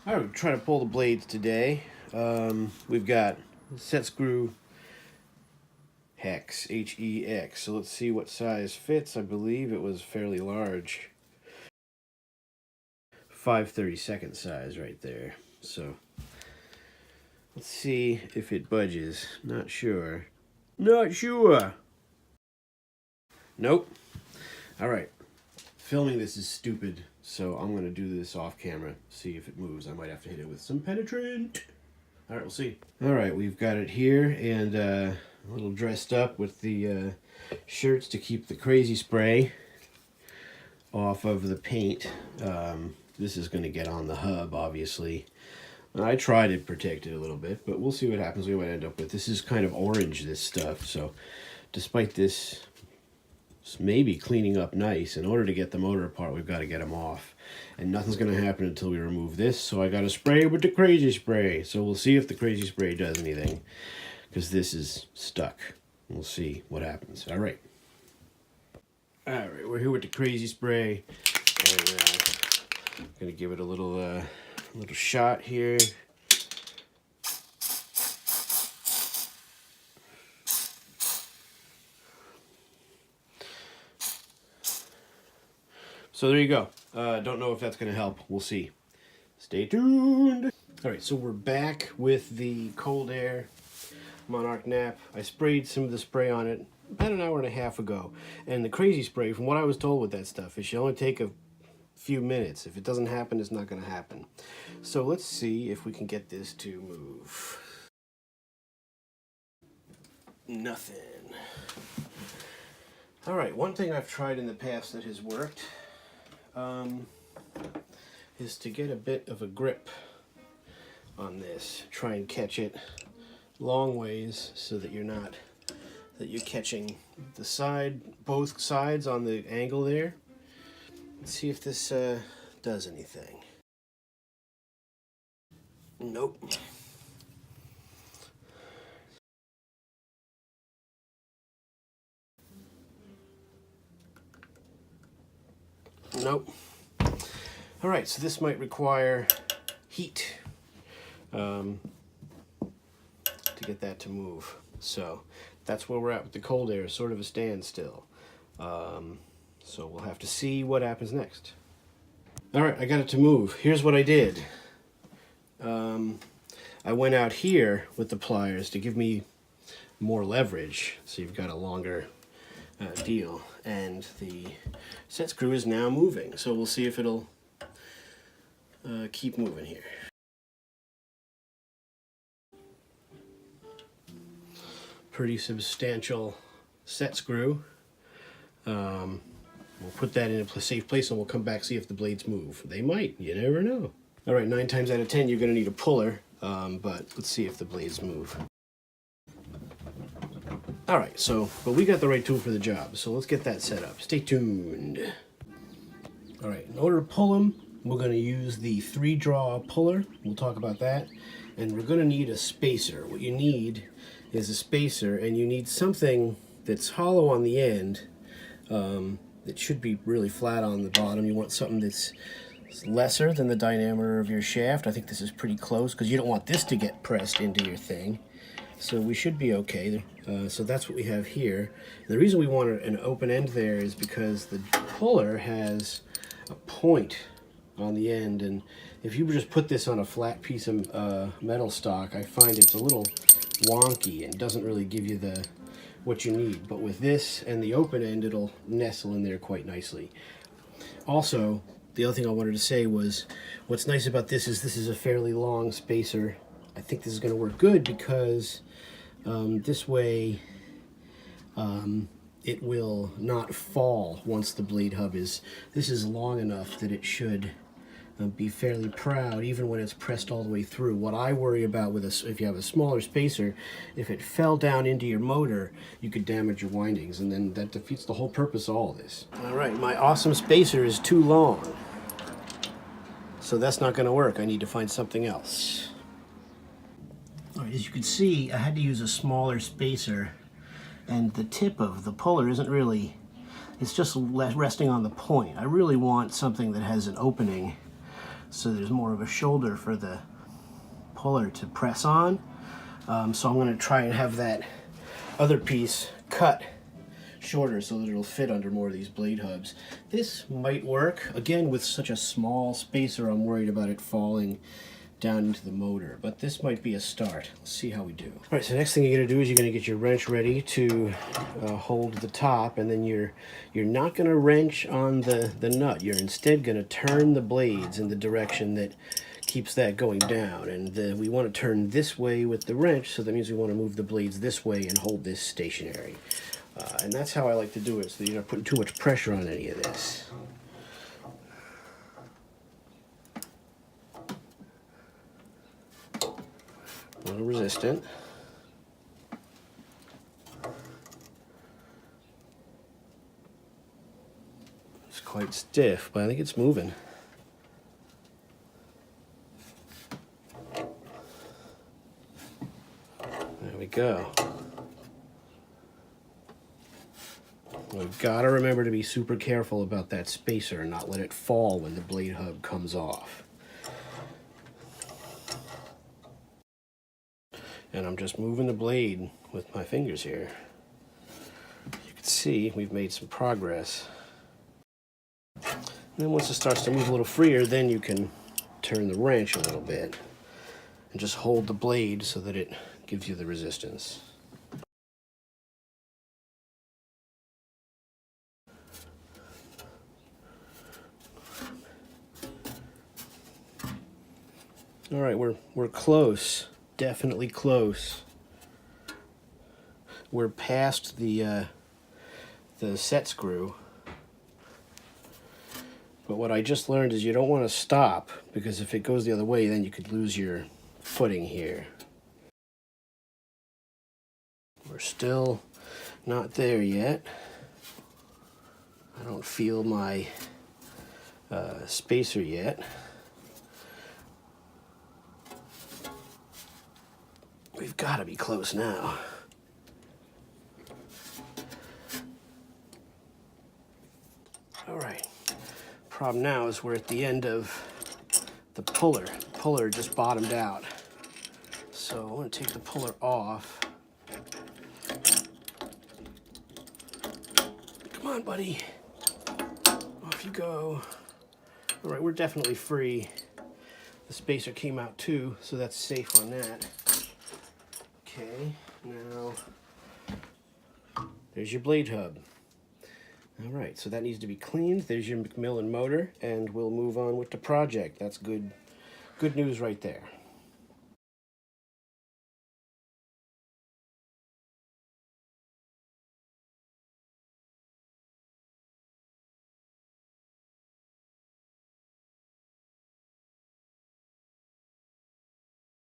All right, we're trying to pull the blades today. We've got set screw hex, H-E-X. So let's see what size fits. I believe it was fairly large. 5/32 size right there. So let's see if it budges. Not sure. Not sure. Nope. All right. Filming this is stupid, so I'm going to do this off camera, see if it moves. I might have to hit it with some penetrant. All right, we'll see. All right, we've got it here, and a little dressed up with the shirts to keep the crazy spray off of the paint. This is going to get on the hub, obviously. I try to protect it a little bit, but we'll see what happens. We might end up with. This is kind of orange, this stuff, so despite this maybe cleaning up nice, in order to get the motor apart, we've got to get them off. And nothing's going to happen until we remove this, so I got to spray with the crazy spray. So we'll see if the crazy spray does anything, because this is stuck. We'll see what happens. All right, we're here with the crazy spray, and I'm going to give it a little shot here. So there you go. Don't know if that's going to help. We'll see. Stay tuned. All right, so we're back with the cold air Monarch Knapp. I sprayed some of the spray on it about an hour and a half ago. And the crazy spray, from what I was told with that stuff, it should only take a few minutes. If it doesn't happen, it's not going to happen. So let's see if we can get this to move. Nothing. All right, one thing I've tried in the past that has worked is to get a bit of a grip on this. Try and catch it long ways so that you're catching the side, both sides on the angle there. Let's see if this does anything. Nope. Nope. All right, so this might require heat to get that to move. So that's where we're at with the cold air, sort of a standstill. So we'll have to see what happens next. All right, I got it to move. Here's what I did. I went out here with the pliers to give me more leverage, so you've got a longer deal, and the set screw is now moving, so we'll see if it'll keep moving here. Pretty substantial set screw. We'll put that in a safe place and we'll come back, see if the blades move. They might, you never know. All right, 9 times out of 10 you're going to need a puller, but let's see if the blades move. All right, but we got the right tool for the job, so let's get that set up. Stay tuned. All right, in order to pull them, we're going to use the 3-draw puller. We'll talk about that. And we're going to need a spacer. What you need is a spacer, and you need something that's hollow on the end. That should be really flat on the bottom. You want something that's lesser than the diameter of your shaft. I think this is pretty close, because you don't want this to get pressed into your thing. So we should be okay. So that's what we have here. And the reason we want an open end there is because the puller has a point on the end, and if you just put this on a flat piece of metal stock, I find it's a little wonky and doesn't really give you what you need. But with this and the open end, it'll nestle in there quite nicely. Also, the other thing I wanted to say was, what's nice about this is a fairly long spacer. I think this is going to work good because this way it will not fall once the blade hub is. This is long enough that it should be fairly proud even when it's pressed all the way through. What I worry about with if you have a smaller spacer, if it fell down into your motor, you could damage your windings, and then that defeats the whole purpose of all this. All right, my awesome spacer is too long, so that's not going to work. I need to find something else. All right, as you can see, I had to use a smaller spacer, and the tip of the puller isn't really, it's just resting on the point. I really want something that has an opening so there's more of a shoulder for the puller to press on. So I'm going to try and have that other piece cut shorter so that it'll fit under more of these blade hubs. This might work. Again, with such a small spacer, I'm worried about it falling down into the motor, but this might be a start. Let's see how we do. All right, so the next thing you're going to do is you're going to get your wrench ready to hold the top, and then you're not going to wrench on the nut. You're instead going to turn the blades in the direction that keeps that going down, and we want to turn this way with the wrench, so that means we want to move the blades this way and hold this stationary. And that's how I like to do it, so that you're not putting too much pressure on any of this. A little resistant. It's quite stiff, but I think it's moving. There we go. We've got to remember to be super careful about that spacer and not let it fall when the blade hub comes off. And I'm just moving the blade with my fingers here. You can see we've made some progress. And then once it starts to move a little freer, then you can turn the wrench a little bit and just hold the blade so that it gives you the resistance. All right, we're close. Definitely close. We're past the set screw. But what I just learned is you don't want to stop, because if it goes the other way, then you could lose your footing here. We're still not there yet. I don't feel my spacer yet. We've got to be close now. All right. Problem now is we're at the end of the puller. The puller just bottomed out. So I want to take the puller off. Come on, buddy. Off you go. All right, we're definitely free. The spacer came out too, so that's safe on that. Okay, now there's your blade hub. All right, so that needs to be cleaned. There's your McMillan motor, and we'll move on with the project. That's good news right there.